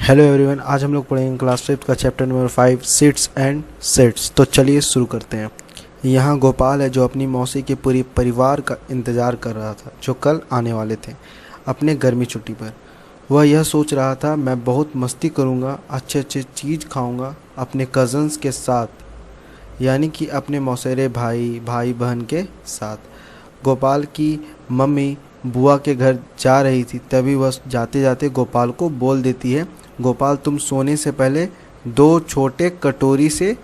Hello everyone, आज हम लोग पढ़ेंगे क्लास 5 का chapter number 5 seeds and sets. तो चलिए शुरू करते हैं। यहाँ गोपाल है जो अपनी मौसी के पूरी परिवार का इंतज़ार कर रहा था जो कल आने वाले थे अपने गर्मी छुट्टी पर। वह यह सोच रहा था, मैं बहुत मस्ती करूँगा, अच्छे अच्छे चीज़ खाऊँगा अपने कज़न्स के साथ, यानी कि अपने मौसेरे भाई बहन के साथ। गोपाल की मम्मी बुआ के घर जा रही थी, तभी वह जाते जाते गोपाल को बोल देती है, गोपाल तुम सोने से पहले 2 छोटे कटोरी से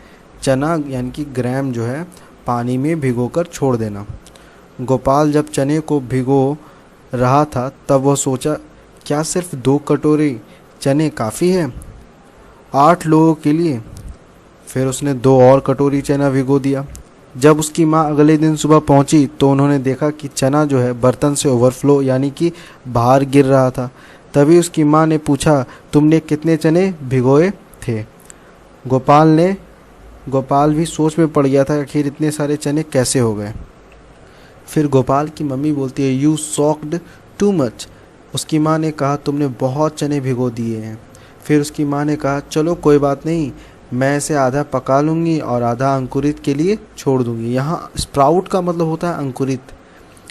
चना यानी कि ग्राम जो है पानी में भिगोकर छोड़ देना। गोपाल जब चने को भिगो रहा था तब वह सोचा, क्या सिर्फ 2 कटोरी चने काफ़ी है 8 लोगों के लिए? फिर उसने 2 और कटोरी चना भिगो दिया। जब उसकी माँ अगले दिन सुबह पहुंची तो उन्होंने देखा कि चना जो है बर्तन से ओवरफ्लो यानी कि बाहर गिर रहा था। तभी उसकी माँ ने पूछा, तुमने कितने चने भिगोए थे? गोपाल भी सोच में पड़ गया था, आखिर इतने सारे चने कैसे हो गए। फिर गोपाल की मम्मी बोलती है, यू सॉक्ड टू मच। उसकी माँ ने कहा, तुमने बहुत चने भिगो दिए हैं। फिर उसकी माँ ने कहा, चलो कोई बात नहीं, मैं इसे आधा पका लूँगी और आधा अंकुरित के लिए छोड़ दूँगी। यहाँ स्प्राउट का मतलब होता है अंकुरित।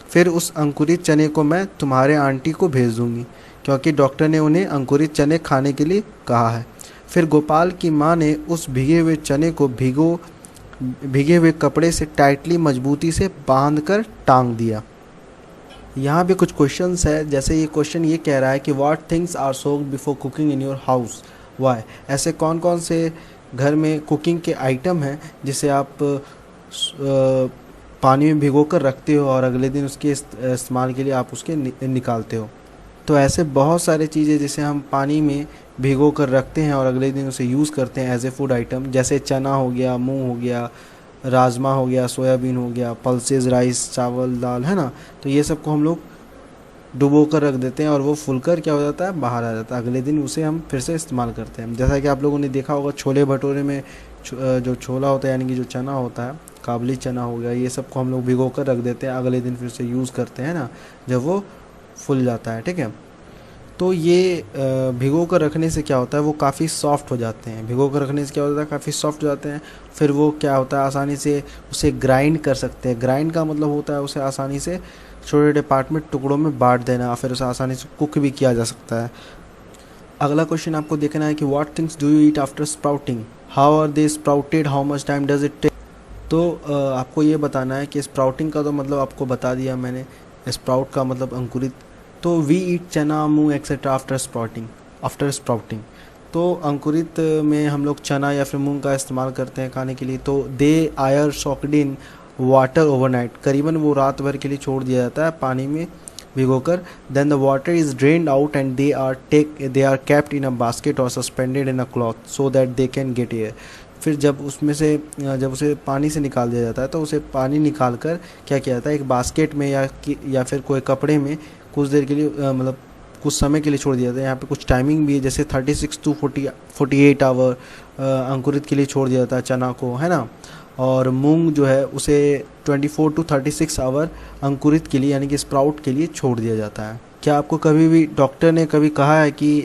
फिर उस अंकुरित चने को मैं तुम्हारे आंटी को भेज दूँगी क्योंकि डॉक्टर ने उन्हें अंकुरित चने खाने के लिए कहा है। फिर गोपाल की माँ ने उस भीगे हुए चने को भीगे हुए कपड़े से टाइटली मजबूती से बांधकर टांग दिया। यहाँ भी कुछ क्वेश्चंस है, जैसे ये क्वेश्चन ये कह रहा है कि what things are soaked before cooking in your house, why? ऐसे कौन कौन से घर में कुकिंग के आइटम हैं जिसे आप पानी में भिगो कर रखते हो और अगले दिन उसके इस्तेमाल के लिए आप उसके निकालते हो। तो ऐसे बहुत सारे चीज़ें जिसे हम पानी में भिगो कर रखते हैं और अगले दिन उसे यूज़ करते हैं एज ए फूड आइटम, जैसे चना हो गया, मूंग हो गया, राजमा हो गया, सोयाबीन हो गया, पल्सेस राइस, चावल, दाल, है ना। तो ये सब को हम लोग डुबो कर रख देते हैं और वो फूलकर क्या हो जाता है, बाहर आ जाता है। अगले दिन उसे हम फिर से इस्तेमाल करते हैं। जैसा कि आप लोगों ने देखा होगा छोले भटूरे में जो छोला होता है यानी कि जो चना होता है, काबली चना हो गया, ये सब को हम लोग भिगो कर रख देते हैं, अगले दिन फिर से यूज़ करते हैं ना, जब वो फूल जाता है। ठीक है, तो ये भिगो कर रखने से क्या होता है, वो काफ़ी सॉफ्ट हो जाते हैं। भिगो कर रखने से क्या होता है, काफ़ी सॉफ्ट हो जाते हैं। फिर वो क्या होता है, आसानी से उसे ग्राइंड कर सकते हैं। ग्राइंड का मतलब होता है उसे आसानी से छोटे छोटे पार्ट में, टुकड़ों में बांट देना, फिर उसे आसानी से कुक भी किया जा सकता है। अगला क्वेश्चन आपको देखना है कि what things do you eat after sprouting, how are they sprouted, how much time does it take. तो आपको ये बताना है कि स्प्राउटिंग का तो मतलब आपको बता दिया मैंने, स्प्राउट का मतलब अंकुरित। तो वी ईट चना, मूंग एक्सेट्रा आफ्टर स्प्राउटिंग। तो अंकुरित में हम लोग चना या फिर मूंग का इस्तेमाल करते हैं खाने के लिए। तो दे आयर सॉक्ड इन वाटर ओवरनाइट, करीबन वो रात भर के लिए छोड़ दिया जाता है पानी में भिगोकर। Then the water is drained out and they are kept in a basket और suspended in a cloth so that they can get air. फिर जब उसे पानी से निकाल दिया जाता है तो उसे पानी निकाल कर क्या किया जाता है, एक बास्केट में या फिर कोई कपड़े में कुछ देर के लिए मतलब कुछ समय के लिए छोड़ दिया जाता है। यहाँ पे कुछ टाइमिंग भी है, जैसे 36 to 48 आवर अंकुरित के लिए छोड़ दिया जाता है चना को, है ना। और मूंग जो है उसे 24 to 36 आवर अंकुरित के लिए यानी कि स्प्राउट के लिए छोड़ दिया जाता है। क्या आपको कभी भी डॉक्टर ने कभी कहा है कि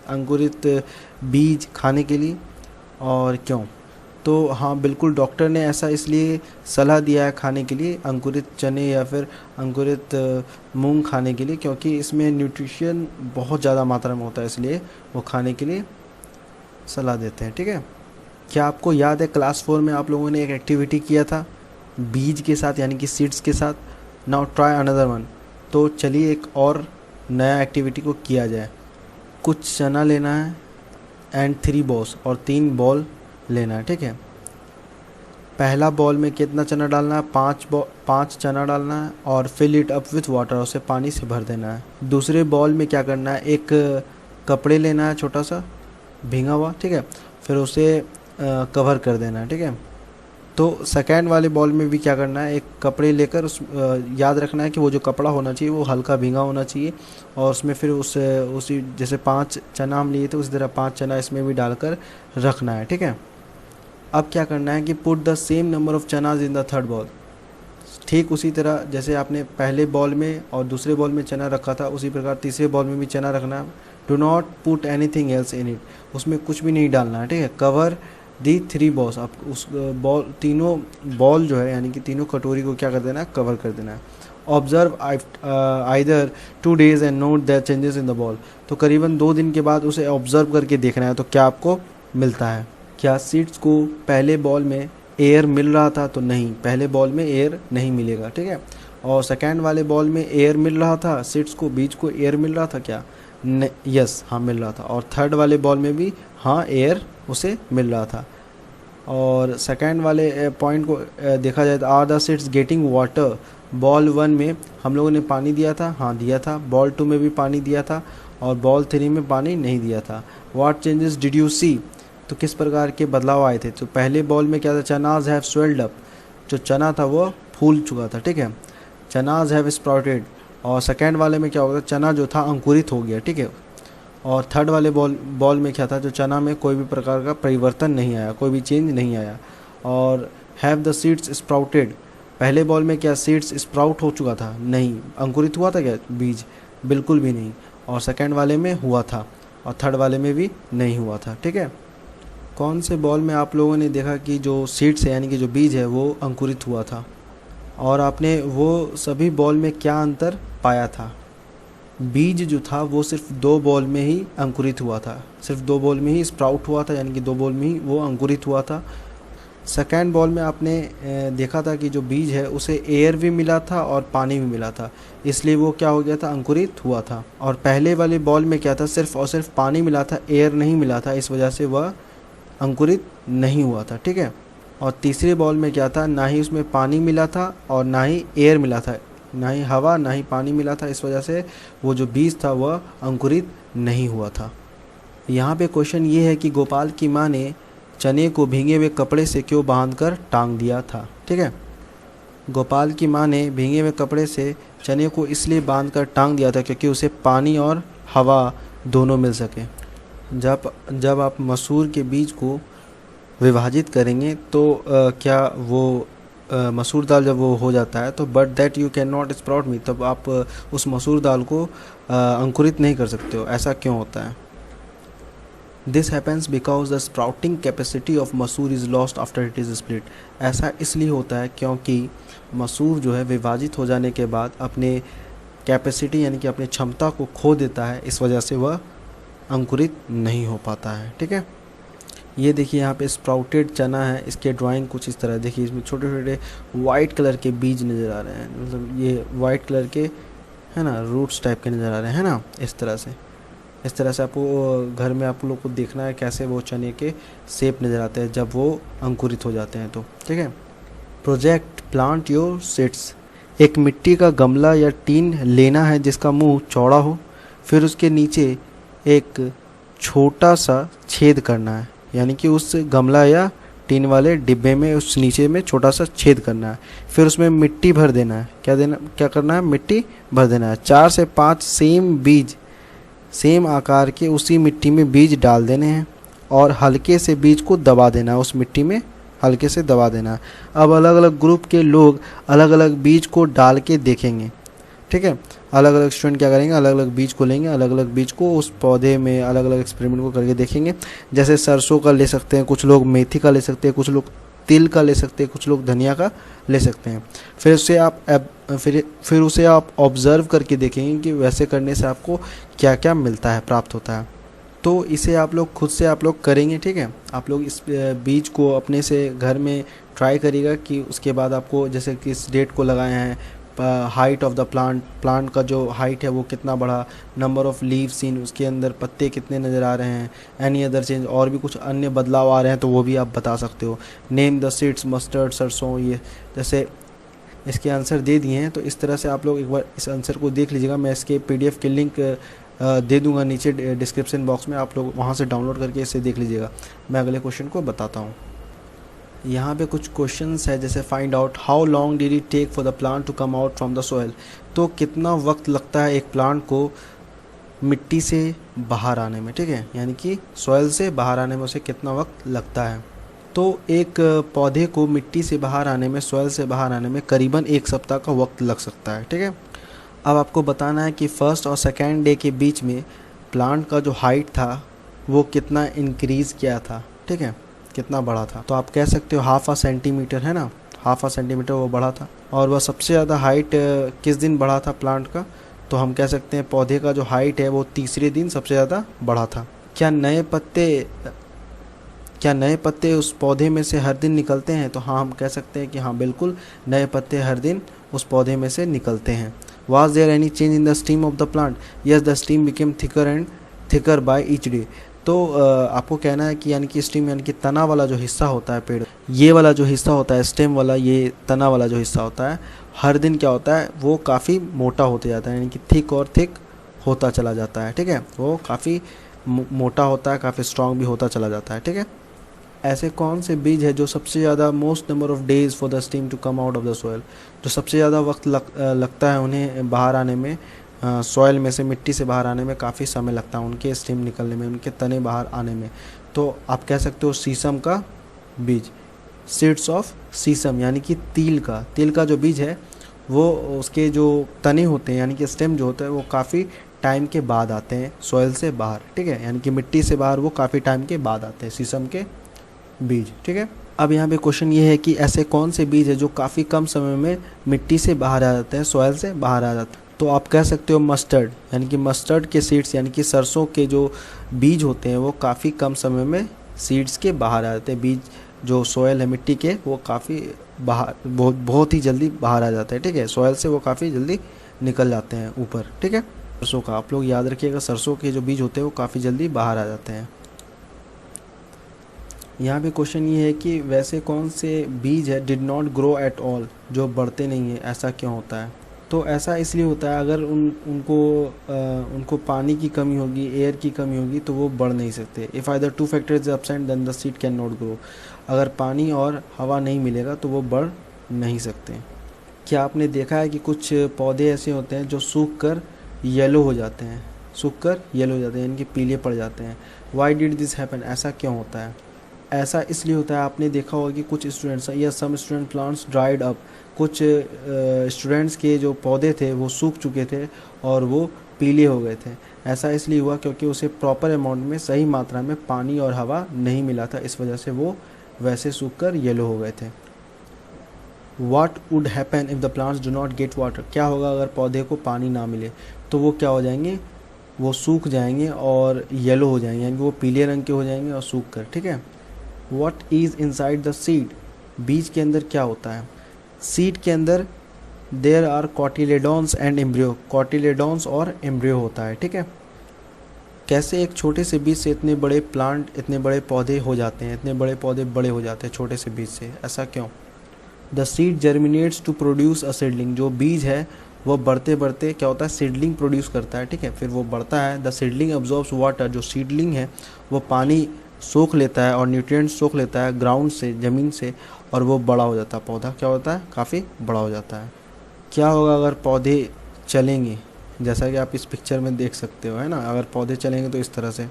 अंकुरित बीज खाने के लिए, और क्यों? तो हाँ बिल्कुल, डॉक्टर ने ऐसा इसलिए सलाह दिया है खाने के लिए अंकुरित चने या फिर अंकुरित मूंग खाने के लिए, क्योंकि इसमें न्यूट्रिशन बहुत ज़्यादा मात्रा में होता है, इसलिए वो खाने के लिए सलाह देते हैं। ठीक है, क्या आपको याद है क्लास 4 में आप लोगों ने एक एक्टिविटी किया था बीज के साथ यानी कि सीड्स के साथ? Now try another one. तो चलिए एक और नया एक्टिविटी को किया जाए। कुछ चना लेना है एंड 3 बॉल्स, और 3 बॉल लेना है। ठीक है, पहला बॉल में कितना चना डालना है, 5 चना डालना है और fill it up with water, उसे पानी से भर देना है। दूसरे बॉल में क्या करना है, एक कपड़े लेना है छोटा सा भींगा हुआ, ठीक है, फिर उसे कवर कर देना है। ठीक है, तो सेकेंड वाले बॉल में भी क्या करना है, एक कपड़े लेकर याद रखना है कि वो जो कपड़ा होना चाहिए वो हल्का भींगा होना चाहिए, और उसमें फिर उसी जैसे 5 चना हम लिए थे उसी तरह 5 चना इसमें भी डालकर रखना है। ठीक है, अब क्या करना है कि put the same number of chanas in the third bowl. ठीक उसी तरह जैसे आपने पहले बॉल में और दूसरे बॉल में चना रखा था, उसी प्रकार तीसरे बॉल में भी चना रखना। Do not put anything else in it, उसमें कुछ भी नहीं डालना है, ठीक है। कवर दी 3 बॉल्स, आप उस बॉल तीनों बॉल जो है यानी कि तीनों कटोरी को क्या कर देना है, कवर कर देना है। Observe either 2 days and note the changes in the ball, तो करीबन 2 दिन के बाद उसे ऑब्जर्व करके देखना है तो क्या आपको मिलता है। क्या सीड्स को पहले बॉल में एयर मिल रहा था, तो नहीं, पहले बॉल में एयर नहीं मिलेगा, ठीक है। और सेकेंड वाले बॉल में एयर मिल रहा था, सीड्स को बीज को एयर मिल रहा था क्या, यस, हाँ मिल रहा था। और थर्ड वाले बॉल में भी हाँ एयर उसे मिल रहा था। और सेकेंड वाले पॉइंट को देखा जाए तो are the seeds getting water, bowl 1 में हम लोगों ने पानी दिया था, हाँ दिया था। बॉल 2 में भी पानी दिया था और बॉल 3 में पानी नहीं दिया था। What changes did you see, तो किस प्रकार के बदलाव आए थे। तो पहले बॉल में क्या था, चनाज हैव स्वेल्ड अप, जो चना था वो फूल चुका था, ठीक है। चनाज हैव स्प्राउटेड, और सेकेंड वाले में क्या होगा, चना जो था अंकुरित हो गया, ठीक है। और थर्ड वाले बॉल में क्या था, जो चना में कोई भी प्रकार का परिवर्तन नहीं आया, कोई भी चेंज नहीं आया। और हैव द सीड्स स्प्राउटेड, पहले बॉल में क्या सीड्स स्प्राउट हो चुका था, नहीं। अंकुरित हुआ था क्या बीज, बिल्कुल भी नहीं। और सेकेंड वाले में हुआ था और थर्ड वाले में भी नहीं हुआ था, ठीक है। कौन से बॉल में आप लोगों ने देखा कि जो सीड्स है यानी कि जो बीज है वो अंकुरित हुआ था, और आपने वो सभी बॉल में क्या अंतर पाया था। बीज जो था वो सिर्फ 2 बॉल में ही अंकुरित हुआ था, सिर्फ 2 बॉल में ही स्प्राउट हुआ था, यानी कि 2 बॉल में ही वो अंकुरित हुआ था। सेकेंड बॉल में आपने देखा था कि जो बीज है उसे एयर भी मिला था और पानी भी मिला था, इसलिए वो क्या हो गया था, अंकुरित हुआ था। और पहले वाले बॉल में क्या था, सिर्फ और सिर्फ पानी मिला था, एयर नहीं मिला था, इस वजह से वह अंकुरित नहीं हुआ था, ठीक है। और तीसरे बॉल में क्या था, ना ही उसमें पानी मिला था और ना ही एयर मिला था, ना ही हवा ना ही पानी मिला था, इस वजह से वो जो बीज था वह अंकुरित नहीं हुआ था। यहाँ पे क्वेश्चन ये है कि गोपाल की माँ ने चने को भीगे हुए कपड़े से क्यों बांधकर टांग दिया था, ठीक है। गोपाल की माँ ने भीगे हुए कपड़े से चने को इसलिए बांधकर टांग दिया था क्योंकि उसे पानी और हवा दोनों मिल सके। जब आप मसूर के बीज को विभाजित करेंगे तो क्या वो मसूर दाल जब वो हो जाता है तो but that you cannot sprout me, तब आप उस मसूर दाल को अंकुरित नहीं कर सकते हो, ऐसा क्यों होता है। This happens because the sprouting capacity of masoor is lost after it is split, ऐसा इसलिए होता है क्योंकि मसूर जो है विभाजित हो जाने के बाद अपने कैपेसिटी यानी कि अपनी क्षमता को खो देता है, इस वजह से वह अंकुरित नहीं हो पाता है, ठीक है। ये देखिए यहाँ पे स्प्राउटेड चना है, इसके ड्राइंग कुछ इस तरह देखिए, इसमें छोटे छोटे वाइट कलर के बीज नज़र आ रहे हैं, मतलब ये वाइट कलर के है ना, रूट्स टाइप के नज़र आ रहे हैं ना, इस तरह से आपको घर में आप लोग को देखना है कैसे वो चने के शेप नज़र आते हैं जब वो अंकुरित हो जाते हैं, तो ठीक है। प्रोजेक्ट प्लांट योर सीड्स, एक मिट्टी का गमला या टीन लेना है जिसका मुंह चौड़ा हो, फिर उसके नीचे एक छोटा सा छेद करना है, यानी कि उस गमला या टीन वाले डिब्बे में उस नीचे में छोटा सा छेद करना है, फिर उसमें मिट्टी भर देना है। क्या करना है, मिट्टी भर देना है। 4 से 5 सेम बीज, सेम आकार के उसी मिट्टी में बीज डाल देने हैं और हल्के से बीज को दबा देना है, उस मिट्टी में हल्के से दबा देना है। अब अलग अलग ग्रुप के लोग अलग अलग बीज को डाल के देखेंगे, ठीक है। अलग अलग स्टूडेंट क्या करेंगे, अलग अलग बीज को लेंगे, अलग अलग बीज को उस पौधे में अलग अलग एक्सपेरिमेंट को करके देखेंगे। जैसे सरसों का ले सकते हैं, कुछ लोग मेथी का ले सकते हैं, कुछ लोग तिल का ले सकते हैं, कुछ लोग धनिया का ले सकते हैं। फिर उसे आप ऑब्जर्व करके देखेंगे कि वैसे करने से आपको क्या क्या मिलता है, प्राप्त होता है। तो इसे आप लोग खुद से आप लोग करेंगे, ठीक है। आप लोग इस बीज को अपने से घर में ट्राई करिएगा कि उसके बाद आपको जैसे किस डेट को लगाए हैं, हाइट ऑफ द प्लांट का जो हाइट है वो कितना बढ़ा, नंबर ऑफ लीव्स इन, उसके अंदर पत्ते कितने नज़र आ रहे हैं, एनी अदर चेंज, और भी कुछ अन्य बदलाव आ रहे हैं तो वो भी आप बता सकते हो। नेम द सीड्स, मस्टर्ड, सरसों, ये जैसे इसके आंसर दे दिए हैं, तो इस तरह से आप लोग एक बार इस आंसर को देख लीजिएगा। मैं इसके PDF के लिंक दे दूंगा नीचे डिस्क्रिप्शन बॉक्स में, आप लोग वहाँ से डाउनलोड करके इसे देख लीजिएगा। मैं अगले क्वेश्चन को बताता हूँ। यहाँ पे कुछ क्वेश्चंस है, जैसे find out how long did it take for the plant to come out from the soil, तो कितना वक्त लगता है एक प्लांट को मिट्टी से बाहर आने में, ठीक है, यानी कि सॉइल से बाहर आने में उसे कितना वक्त लगता है। तो एक पौधे को मिट्टी से बाहर आने में, सॉइल से बाहर आने में करीबन 1 सप्ताह का वक्त लग सकता है, ठीक है। अब आपको बताना है कि फर्स्ट और सेकेंड डे के बीच में प्लांट का जो हाइट था वो कितना इंक्रीज़ किया था, ठीक है, कितना बढ़ा था। तो आप कह सकते हो हाफ आ सेंटीमीटर, है ना, हाफ आ सेंटीमीटर वो बढ़ा था। और वह सबसे ज़्यादा हाइट किस दिन बढ़ा था प्लांट का, तो हम कह सकते हैं पौधे का जो हाइट है वो तीसरे दिन सबसे ज़्यादा बढ़ा था। क्या नए पत्ते उस पौधे में से हर दिन निकलते हैं, तो हाँ, हम कह सकते हैं कि हाँ बिल्कुल, नए पत्ते हर दिन उस पौधे में से निकलते हैं। Was there any change in the stem of the plant? Yes, the stem became thicker and thicker by each day. तो आपको कहना है कि यानी कि स्टेम यानी कि तना वाला जो हिस्सा होता है पेड़, ये वाला जो हिस्सा होता है स्टेम वाला, ये तना वाला जो हिस्सा होता है, हर दिन क्या होता है वो काफ़ी मोटा होते जाता है, यानी कि थिक और थिक होता चला जाता है, ठीक है, वो काफ़ी मोटा होता है, काफ़ी स्ट्रांग भी होता चला जाता है, ठीक है। ऐसे कौन से बीज है जो सबसे ज़्यादा most number of days for the stem to come out of the soil, जो सबसे ज़्यादा वक्त लगता है उन्हें बाहर आने में, सॉइल में से, मिट्टी से बाहर आने में काफ़ी समय लगता है उनके स्टीम निकलने में, उनके तने बाहर आने में। तो आप कह सकते हो शीशम का बीज, सीड्स ऑफ शीशम, यानी कि तिल का जो बीज है वो, उसके जो तने होते हैं यानी कि स्टेम जो होता है वो काफ़ी टाइम के बाद आते हैं सॉइल से बाहर, ठीक है, यानी कि मिट्टी से बाहर वो काफ़ी टाइम के बाद आते हैं शीशम के बीज, ठीक है। अब यहाँ पे क्वेश्चन ये है कि ऐसे कौन से बीज है जो काफ़ी कम समय में मिट्टी से बाहर आ जाते हैं, सॉइल से बाहर आ जाते हैं, तो आप कह सकते हो मस्टर्ड, यानी कि मस्टर्ड के सीड्स यानी कि सरसों के जो बीज होते हैं वो काफ़ी कम समय में सीड्स के बाहर आ जाते हैं। बीज जो सॉइल है मिट्टी के वो काफ़ी बाहर, बहुत ही जल्दी बाहर आ जाता है, ठीक है, सॉइल से वो काफ़ी जल्दी निकल जाते हैं ऊपर, ठीक है। सरसों का आप लोग याद रखिएगा, सरसों के जो बीज होते हैं वो काफ़ी जल्दी बाहर आ जाते हैं। यहाँ पे क्वेश्चन ये है कि वैसे कौन से बीज है did not grow at all, जो बढ़ते नहीं है, ऐसा क्यों होता है। तो ऐसा इसलिए होता है अगर उनको पानी की कमी होगी, एयर की कमी होगी तो वो बढ़ नहीं सकते। If either two factor is absent then the seed cannot grow, अगर पानी और हवा नहीं मिलेगा तो वो बढ़ नहीं सकते। क्या आपने देखा है कि कुछ पौधे ऐसे होते हैं जो सूख कर येलो हो जाते हैं, यानी कि पीले पड़ जाते हैं। वाई डिड दिस हैपन, ऐसा क्यों होता है। ऐसा इसलिए होता है, आपने देखा होगा कि कुछ स्टूडेंट्स या some student plants dried up, कुछ स्टूडेंट्स के जो पौधे थे वो सूख चुके थे और वो पीले हो गए थे। ऐसा इसलिए हुआ क्योंकि उसे प्रॉपर अमाउंट में, सही मात्रा में पानी और हवा नहीं मिला था, इस वजह से वो वैसे सूख कर येलो हो गए थे। What would happen if the plants do not get water, क्या होगा अगर पौधे को पानी ना मिले, तो वो क्या हो जाएंगे, वो सूख जाएंगे और येलो हो जाएंगे, यानी कि वो पीले रंग के हो जाएंगे और सूख कर, ठीक है। What is inside the seed, बीज के अंदर क्या होता है। सीड के अंदर there are cotyledons and embryo, cotyledons और embryo होता है, ठीक है। कैसे एक छोटे से बीज से इतने बड़े प्लांट, इतने बड़े पौधे हो जाते हैं, इतने बड़े पौधे बड़े हो जाते हैं छोटे से बीज से, ऐसा क्यों। The seed germinates to produce a seedling, जो बीज है वो बढ़ते बढ़ते क्या होता है, सीडलिंग प्रोड्यूस करता है, ठीक है, फिर वो बढ़ता है। द सीडलिंग अब्जॉर्ब्स वाटर, जो सीडलिंग है वो पानी सोख लेता है और न्यूट्रिएंट्स सोख लेता है ग्राउंड से, ज़मीन से, और वो बड़ा हो जाता है, पौधा क्या होता है, काफ़ी बड़ा हो जाता है। क्या होगा अगर पौधे चलेंगे, जैसा कि आप इस पिक्चर में देख सकते हो, है ना, अगर पौधे चलेंगे तो इस तरह से।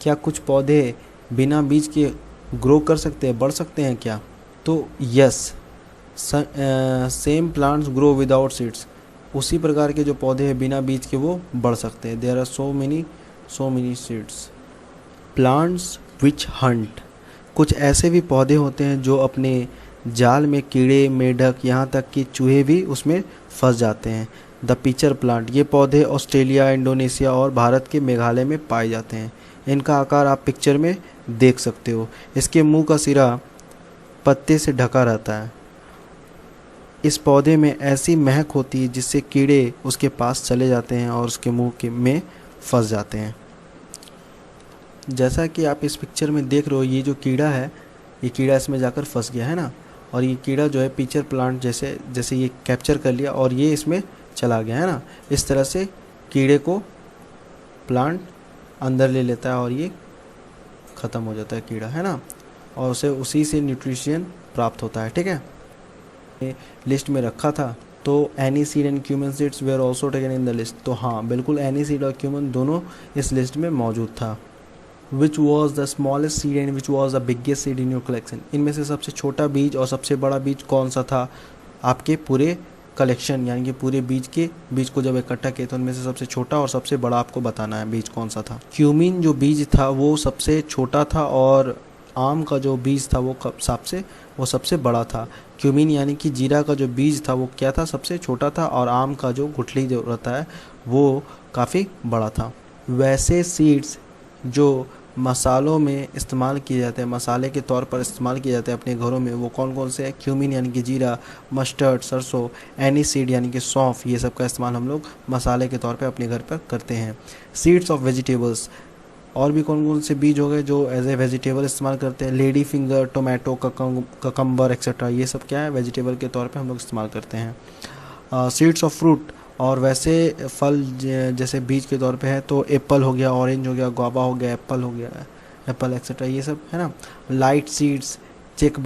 क्या कुछ पौधे बिना बीज के ग्रो कर सकते हैं, बढ़ सकते हैं क्या, तो yes, same plants grow without seeds, उसी प्रकार के जो पौधे हैं बिना बीज के वो बढ़ सकते हैं। There are so many seeds. Plants which hunt, कुछ ऐसे भी पौधे होते हैं जो अपने जाल में कीड़े, मेढक, यहाँ तक कि चूहे भी उसमें फंस जाते हैं। द पिचर प्लांट, ये पौधे ऑस्ट्रेलिया, इंडोनेशिया और भारत के मेघालय में पाए जाते हैं। इनका आकार आप पिक्चर में देख सकते हो। इसके मुंह का सिरा पत्ते से ढका रहता है। इस पौधे में ऐसी महक होती है जिससे कीड़े उसके पास चले जाते हैं और उसके मुंह के में फंस जाते हैं। जैसा कि आप इस पिक्चर में देख रहे हो, ये जो कीड़ा है, ये कीड़ा इसमें जाकर फंस गया है ना, और ये कीड़ा जो है पिचर प्लांट जैसे ये कैप्चर कर लिया और ये इसमें चला गया है ना, इस तरह से कीड़े को प्लांट अंदर ले लेता है और ये ख़त्म हो जाता है कीड़ा, है ना, और उसे उसी से न्यूट्रिशन प्राप्त होता है, ठीक है। लिस्ट में रखा था, तो any seed and cumin seeds were also taken in the list, तो हाँ बिल्कुल एनी सीड और क्यूमन दोनों इस लिस्ट में मौजूद था। Which was the smallest seed and which was the biggest seed in your collection. इनमें से सबसे छोटा बीज और सबसे बड़ा बीज कौन सा था आपके पूरे कलेक्शन, यानी कि पूरे बीज को जब इकट्ठा किए तो उनमें से सबसे छोटा और सबसे बड़ा आपको बताना है बीज कौन सा था। क्यूमिन जो बीज था वो सबसे छोटा था और आम का जो बीज था वो सबसे बड़ा था। क्यूमिन यानी कि जीरा का जो बीज था वो क्या था, सबसे छोटा था, और आम का जो गुठली जो रहता है वो काफ़ी बड़ा था। वैसे सीड्स जो मसालों में इस्तेमाल किए जाते हैं, मसाले के तौर पर इस्तेमाल किए जाते हैं अपने घरों में, वो कौन कौन से हैं? क्यूमिन यानी कि जीरा, मस्टर्ड सरसों, एनीसीड यानी कि सौंफ, ये सब का इस्तेमाल हम लोग मसाले के तौर पे अपने घर पर करते हैं। सीड्स ऑफ वेजिटेबल्स, और भी कौन कौन से बीज हो गए जो एज ए वेजिटेबल इस्तेमाल करते हैं? Lady finger, tomato, cucumber etcetera, ये सब क्या है? वेजिटेबल के तौर पे हम लोग इस्तेमाल करते हैं। सीड्स ऑफ फ्रूट, और वैसे फल जैसे बीज के तौर पे है तो एप्पल हो गया, ऑरेंज हो गया, गुआवा हो गया, एप्पल एक्सेट्रा, ये सब है ना। Light seeds check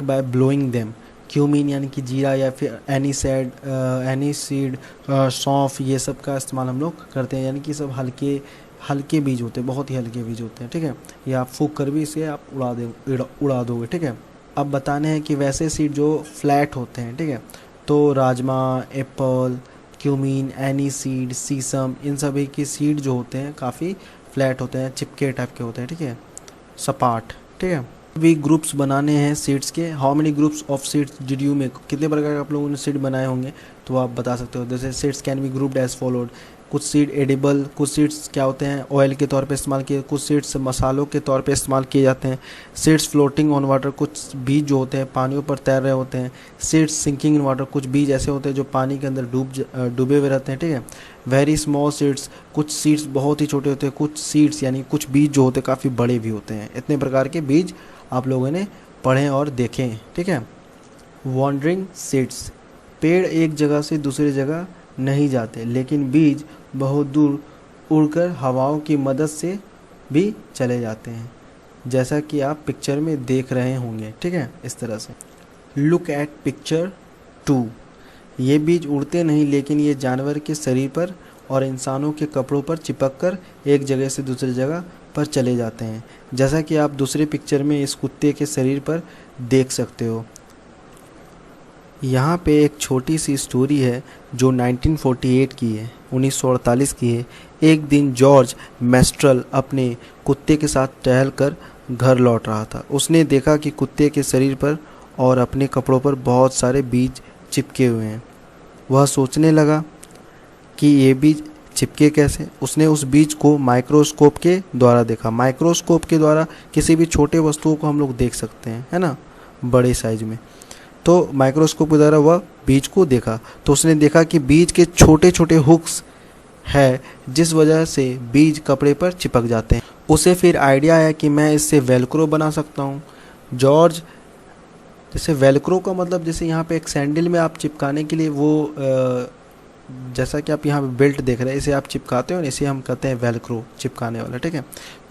by blowing them. Cumin यानी कि जीरा या फिर एनी सीड, सौंफ, ये सब का इस्तेमाल हम लोग करते हैं, यानी कि सब हल्के बीज होते हैं, बहुत ही हल्के बीज होते हैं, ठीक है। ये आप फूंक कर भी इसे आप उड़ा दोगे, ठीक है। अब बताने हैं कि वैसे सीड जो फ्लैट होते हैं, ठीक है, तो rajma, apple, cumin, aniseed, sesame, इन सभी की सीड जो होते हैं काफ़ी फ्लैट होते हैं, चिपके टाइप के होते हैं, ठीक है, सपाट, ठीक है। भी ग्रुप्स बनाने हैं सीड्स के। How many groups of seeds did you make, कितने प्रकार के आप लोगों ने सीड बनाए होंगे तो आप बता सकते हो। जैसे seeds can be grouped as followed, कुछ सीड एडिबल, कुछ सीड्स क्या होते हैं ऑयल के तौर पे इस्तेमाल किए, कुछ सीड्स मसालों के तौर पे इस्तेमाल किए जाते हैं। सीड्स फ्लोटिंग ऑन वाटर, कुछ बीज जो होते हैं पानियों पर तैर रहे होते हैं। सीड्स सिंकिंग इन वाटर, कुछ बीज ऐसे होते हैं जो पानी के अंदर डूबे हुए रहते हैं, ठीक है। वेरी स्मॉल सीड्स, कुछ सीड्स बहुत ही छोटे होते हैं, कुछ सीड्स यानी कुछ बीज जो होते हैं काफ़ी बड़े भी होते हैं। इतने प्रकार के बीज आप लोगों ने पढ़े और देखे, ठीक है। वॉन्डरिंग सीड्स, पेड़ एक जगह से दूसरी जगह नहीं जाते, लेकिन बीज बहुत दूर उड़कर हवाओं की मदद से भी चले जाते हैं, जैसा कि आप पिक्चर में देख रहे होंगे, ठीक है, इस तरह से। Look at picture 2। ये बीज उड़ते नहीं, लेकिन ये जानवर के शरीर पर और इंसानों के कपड़ों पर चिपक कर एक जगह से दूसरी जगह पर चले जाते हैं, जैसा कि आप दूसरे पिक्चर में इस कुत्ते के शरीर पर देख सकते हो। यहाँ पे एक छोटी सी स्टोरी है जो 1948 की है, 1948 की है। एक दिन जॉर्ज मेस्ट्रल अपने कुत्ते के साथ टहल कर घर लौट रहा था। उसने देखा कि कुत्ते के शरीर पर और अपने कपड़ों पर बहुत सारे बीज चिपके हुए हैं। वह सोचने लगा कि ये बीज चिपके कैसे। उसने उस बीज को माइक्रोस्कोप के द्वारा देखा। माइक्रोस्कोप के द्वारा किसी भी छोटे वस्तुओं को हम लोग देख सकते हैं, है ना, बड़े साइज में। तो माइक्रोस्कोप के द्वारा वह बीज को देखा तो उसने देखा कि बीज के छोटे छोटे हुक्स है, जिस वजह से बीज कपड़े पर चिपक जाते हैं। उसे फिर आइडिया आया कि मैं इससे वेलक्रो बना सकता हूँ। जॉर्ज, जैसे वेलक्रो का मतलब जैसे यहाँ पे एक सैंडल में आप चिपकाने के लिए वो जैसा कि आप यहाँ पे बेल्ट देख रहे हैं, इसे आप चिपकाते हो ना, इसे हम कहते हैं वेलक्रो, चिपकाने वाला, ठीक है।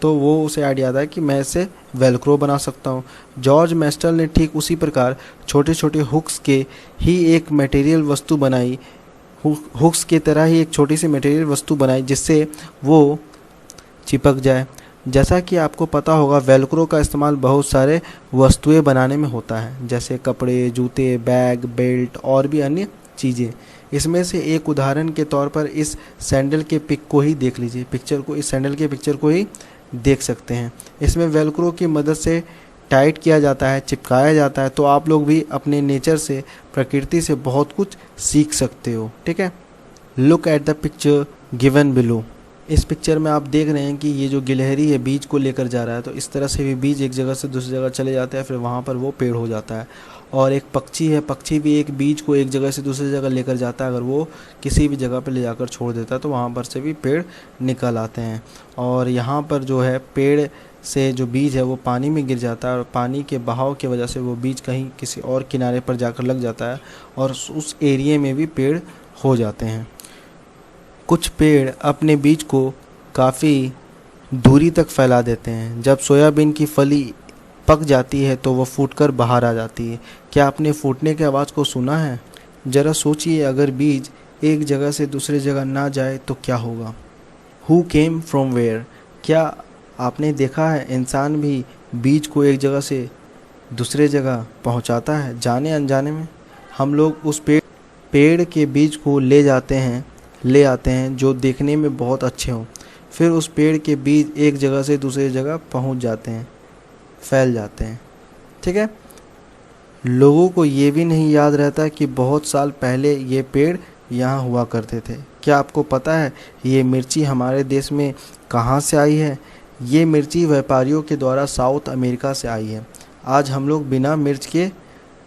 तो वो उसे आइडिया आता है कि मैं इसे वेलक्रो बना सकता हूँ। जॉर्ज मेस्टल ने ठीक उसी प्रकार छोटे छोटे हुक्स के ही एक मटेरियल वस्तु बनाई, हुक्स की तरह ही एक छोटी सी मटेरियल वस्तु बनाई जिससे वो चिपक जाए। जैसा कि आपको पता होगा, वेलक्रो का इस्तेमाल बहुत सारे वस्तुएं बनाने में होता है, जैसे कपड़े, जूते, बैग, बेल्ट और भी अन्य चीज़ें। इसमें से एक उदाहरण के तौर पर इस सैंडल के पिक को ही देख लीजिए, इस सैंडल के पिक्चर को ही देख सकते हैं। इसमें वेलक्रो की मदद से टाइट किया जाता है, चिपकाया जाता है। तो आप लोग भी अपने नेचर से, प्रकृति से बहुत कुछ सीख सकते हो, ठीक है। Look at the picture given below. इस पिक्चर में आप देख रहे हैं कि ये जो गिलहरी है बीज को लेकर जा रहा है, तो इस तरह से भी बीज एक जगह से दूसरी जगह चले जाते हैं, फिर वहाँ पर वो पेड़ हो जाता है। और एक पक्षी है, पक्षी भी एक बीज को एक जगह से दूसरी जगह लेकर जाता है। अगर वो किसी भी जगह पर ले जाकर छोड़ देता है तो वहाँ पर से भी पेड़ निकल आते हैं। और यहाँ पर जो है पेड़ से जो बीज है वो पानी में गिर जाता है और पानी के बहाव की वजह से वो बीज कहीं किसी और किनारे पर जाकर लग जाता है और उस एरिया में भी पेड़ हो जाते हैं। कुछ पेड़ अपने बीज को काफ़ी दूरी तक फैला देते हैं। जब सोयाबीन की फली पक जाती है तो वह फूटकर बाहर आ जाती है। क्या आपने फूटने की आवाज़ को सुना है? ज़रा सोचिए, अगर बीज एक जगह से दूसरी जगह ना जाए तो क्या होगा। हु केम फ्रॉम वेयर, क्या आपने देखा है इंसान भी बीज को एक जगह से दूसरे जगह पहुंचाता है जाने अनजाने में? हम लोग उस पेड़ के बीज को ले आते हैं जो देखने में बहुत अच्छे हों, फिर उस पेड़ के बीज एक जगह से दूसरी जगह पहुंच जाते हैं, फैल जाते हैं। ठीक है, लोगों को ये भी नहीं याद रहता कि बहुत साल पहले ये पेड़ यहाँ हुआ करते थे। क्या आपको पता है ये मिर्ची हमारे देश में कहाँ से आई है? ये मिर्ची व्यापारियों के द्वारा साउथ अमेरिका से आई है। आज हम लोग बिना मिर्च के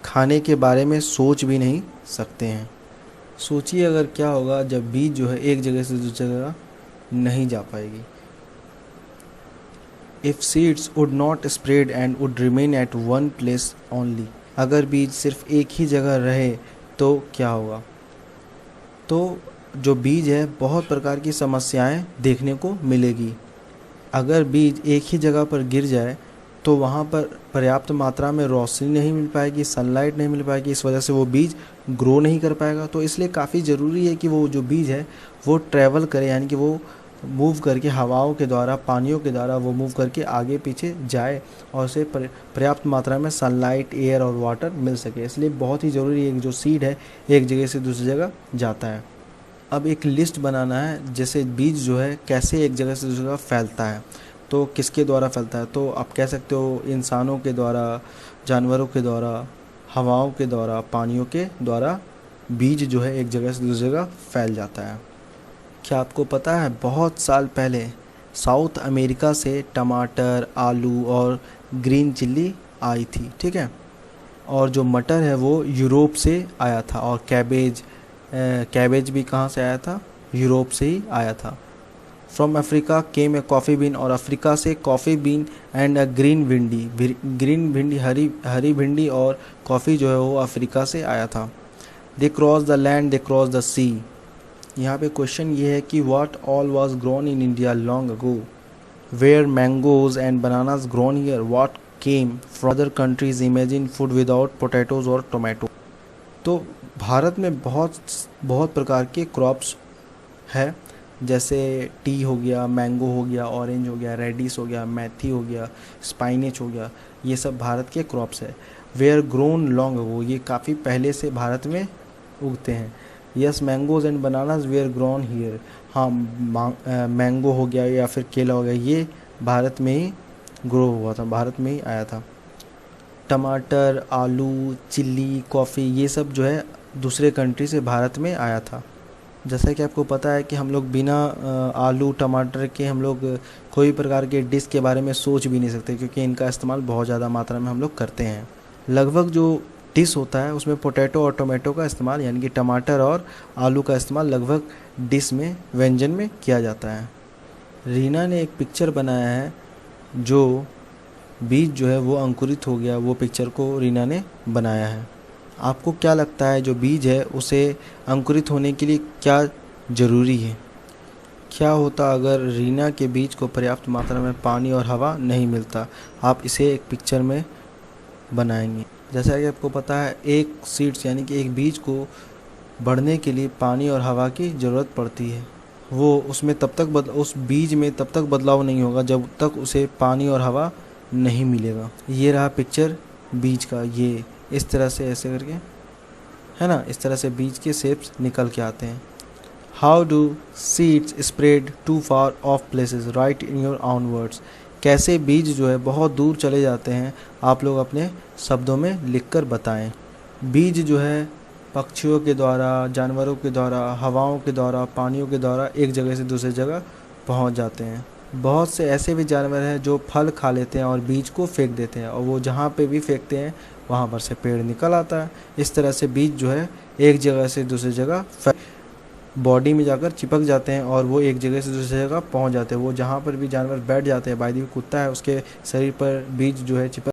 खाने के बारे में सोच भी नहीं सकते हैं। सोचिए अगर क्या होगा जब बीज जो है एक जगह से दूसरी जगह नहीं जा पाएगी। If seeds would not spread and would remain at one place only, अगर बीज सिर्फ एक ही जगह रहे तो क्या होगा? तो जो बीज है बहुत प्रकार की समस्याएं देखने को मिलेगी। अगर बीज एक ही जगह पर गिर जाए तो वहाँ पर पर्याप्त मात्रा में रोशनी नहीं मिल पाएगी, सनलाइट नहीं मिल पाएगी, इस वजह से वो बीज ग्रो नहीं कर पाएगा। तो इसलिए काफ़ी ज़रूरी है कि वो जो बीज है वो ट्रैवल करे, यानी कि वो मूव करके हवाओं के द्वारा, पानियों के द्वारा वो मूव करके आगे पीछे जाए और उसे पर्याप्त मात्रा में सनलाइट, एयर और वाटर मिल सके। इसलिए बहुत ही ज़रूरी है कि जो सीड है एक जगह से दूसरी जगह जाता है। अब एक लिस्ट बनाना है जैसे बीज जो है कैसे एक जगह से दूसरी जगह फैलता है। तो किसके द्वारा फैलता है? तो आप कह सकते हो इंसानों के द्वारा, जानवरों के द्वारा, हवाओं के द्वारा, पानियों के द्वारा बीज जो है एक जगह से दूसरी जगह फैल जाता है। क्या आपको पता है बहुत साल पहले साउथ अमेरिका से टमाटर, आलू और ग्रीन चिल्ली आई थी। ठीक है, और जो मटर है वो यूरोप से आया था, और कैबेज भी कहाँ से आया था? यूरोप से ही आया था। From Africa came A coffee been, और अफ्रीका से coffee been and a green भिंडी, हरी भिंडी और कॉफ़ी जो है वो अफ्रीका से आया था। They cross the land, they cross the sea. यहाँ पे क्वेश्चन ये है कि what all was grown in India long ago, were mangoes and bananas grown here, what came from other countries, imagine food without potatoes और tomato. तो भारत में बहुत प्रकार के क्रॉप्स है, जैसे टी हो गया, मैंगो हो गया, ऑरेंज हो गया, रेडिस हो गया, मेथी हो गया, स्पाइनेच हो गया, ये सब भारत के क्रॉप्स है। वेयर ग्रोन लॉन्ग अगो, ये काफ़ी पहले से भारत में उगते हैं। Yes mangoes and bananas were grown here, हाँ मैंगो हो गया या फिर केला हो गया, ये भारत में ही ग्रो हुआ था, भारत में ही आया था। टमाटर, आलू, चिल्ली, कॉफ़ी, ये सब जो है दूसरे कंट्री से भारत में आया था। जैसा कि आपको पता है कि हम लोग बिना आलू टमाटर के हम लोग कोई प्रकार के डिश के बारे में सोच भी नहीं सकते, क्योंकि इनका इस्तेमाल बहुत ज़्यादा मात्रा में हम लोग करते हैं। लगभग जो डिश होता है उसमें पोटैटो और टोमेटो का इस्तेमाल, यानी कि टमाटर और आलू का इस्तेमाल लगभग डिश में, व्यंजन में किया जाता है। रीना ने एक पिक्चर बनाया है जो बीज जो है वो अंकुरित हो गया, वो पिक्चर को रीना ने बनाया है। आपको क्या लगता है जो बीज है उसे अंकुरित होने के लिए क्या ज़रूरी है? क्या होता अगर रीना के बीज को पर्याप्त मात्रा में पानी और हवा नहीं मिलता? आप इसे एक पिक्चर में बनाएंगे। जैसा कि आपको पता है एक सीड्स यानी कि एक बीज को बढ़ने के लिए पानी और हवा की ज़रूरत पड़ती है। वो उसमें उस बीज में तब तक बदलाव नहीं होगा जब तक उसे पानी और हवा नहीं मिलेगा। ये रहा पिक्चर बीज का, ये इस तरह से ऐसे करके है ना, इस तरह से बीज के शेप्स निकल के आते हैं। How do seeds spread to far off places, write in your own words. कैसे बीज जो है बहुत दूर चले जाते हैं, आप लोग अपने शब्दों में लिखकर बताएं। बीज जो है पक्षियों के द्वारा, जानवरों के द्वारा, हवाओं के द्वारा, पानियों के द्वारा एक जगह से दूसरी जगह पहुंच जाते हैं। बहुत से ऐसे भी जानवर हैं जो फल खा लेते हैं और बीज को फेंक देते हैं, और वो जहाँ पे भी फेंकते हैं वहाँ पर से पेड़ निकल आता है। इस तरह से बीज जो है एक जगह से दूसरी जगह बॉडी में जाकर चिपक जाते हैं और वो एक जगह से दूसरी जगह पहुँच जाते हैं। वो जहाँ पर भी जानवर बैठ जाते हैं, बाय द वे कुत्ता है उसके शरीर पर बीज जो है चिपक